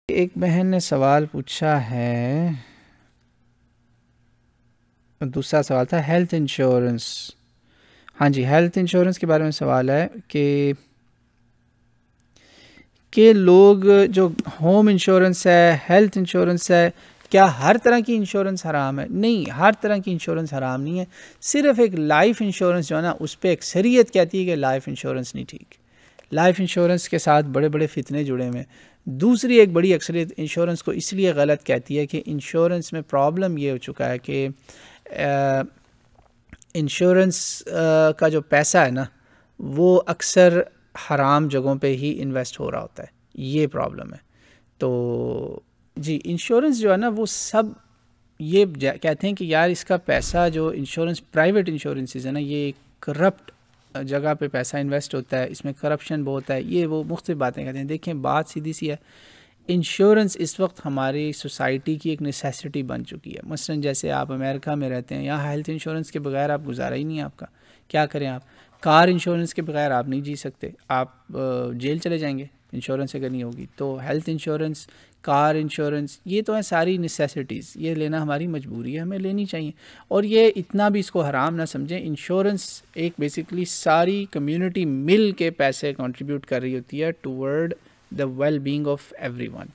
एक बहन ने सवाल पूछा है, दूसरा सवाल था हेल्थ इंश्योरेंस। हाँ जी, हेल्थ इंश्योरेंस के बारे में सवाल है कि लोग जो होम इंश्योरेंस है, हेल्थ इंश्योरेंस है, क्या हर तरह की इंश्योरेंस हराम है? नहीं, हर तरह की इंश्योरेंस हराम नहीं है। सिर्फ एक लाइफ इंश्योरेंस जो है ना, उस पर अक्सरियत कहती है कि लाइफ इंश्योरेंस नहीं ठीक। लाइफ इंश्योरेंस के साथ बड़े बड़े फितने जुड़े हुए हैं। दूसरी एक बड़ी अक्सरियत इंश्योरेंस को इसलिए गलत कहती है कि इंश्योरेंस में प्रॉब्लम ये हो चुका है कि इंश्योरेंस का जो पैसा है ना, वो अक्सर हराम जगहों पे ही इन्वेस्ट हो रहा होता है। ये प्रॉब्लम है। तो जी, इंश्योरेंस जो है ना, वो सब ये कहते हैं कि यार इसका पैसा, जो इंश्योरेंस प्राइवेट इंश्योरेंसेस है ना, ये करप्ट जगह पे पैसा इन्वेस्ट होता है, इसमें करप्शन बहुत है, ये वो मुख्तलिफ बातें कहते हैं। देखें, बात सीधी सी है, इंश्योरेंस इस वक्त हमारी सोसाइटी की एक नेसेसिटी बन चुकी है। मसलन जैसे आप अमेरिका में रहते हैं, यहाँ हेल्थ इंश्योरेंस के बगैर आप गुजारा ही नहीं है आपका। क्या करें आप? कार इंश्योरेंस के बगैर आप नहीं जी सकते, आप जेल चले जाएंगे इंश्योरेंस अगर नहीं होगी। तो हेल्थ इंश्योरेंस, कार इंश्योरेंस, ये तो है सारी नेसेसिटीज़, ये लेना हमारी मजबूरी है, हमें लेनी चाहिए। और ये इतना भी इसको हराम ना समझें। इंश्योरेंस एक बेसिकली सारी कम्युनिटी मिल के पैसे कंट्रीब्यूट कर रही होती है toward the well being of everyone.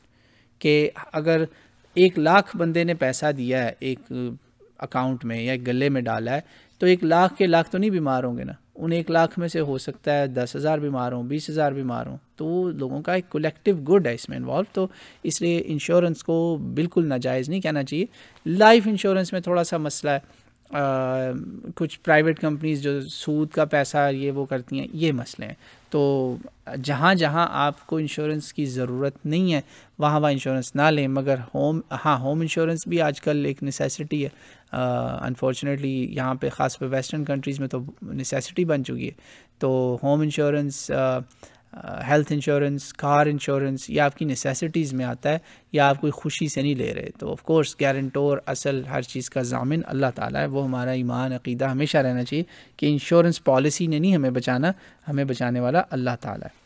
कि अगर 1,00,000 बंदे ने पैसा दिया है एक अकाउंट में या एक गले में डाला है, तो 1,00,000 के लाख तो नहीं बीमार होंगे ना। उन 1,00,000 में से हो सकता है 10,000 बीमार हों, 20,000 बीमार हों। तो लोगों का एक कलेक्टिव गुड है इसमें इन्वॉल्व। तो इसलिए इंश्योरेंस को बिल्कुल नाजायज़ नहीं कहना चाहिए। लाइफ इंश्योरेंस में थोड़ा सा मसला है, कुछ प्राइवेट कंपनीज जो सूद का पैसा ये वो करती हैं, ये मसले हैं। तो जहाँ जहाँ आपको इंश्योरेंस की ज़रूरत नहीं है, वहाँ वहाँ इंश्योरेंस ना लें। मगर होम इंश्योरेंस भी आजकल एक नेसेसिटी है। अनफॉर्चुनेटली यहाँ पे ख़ास पे वेस्टर्न कंट्रीज़ में तो नेसेसिटी बन चुकी है। तो home insurance, health insurance, car insurance, ये आपकी नेसेसिटीज़ में आता है, या आप कोई खुशी से नहीं ले रहे। तो ऑफ़ कोर्स गारंटोर, असल हर चीज़ का ज़ामिन अल्लाह ताला है। वो हमारा ईमान अक़ीदा हमेशा रहना चाहिए कि इंश्योरेंस पॉलिसी ने नहीं हमें बचाना, हमें बचाने वाला अल्लाह ताला है।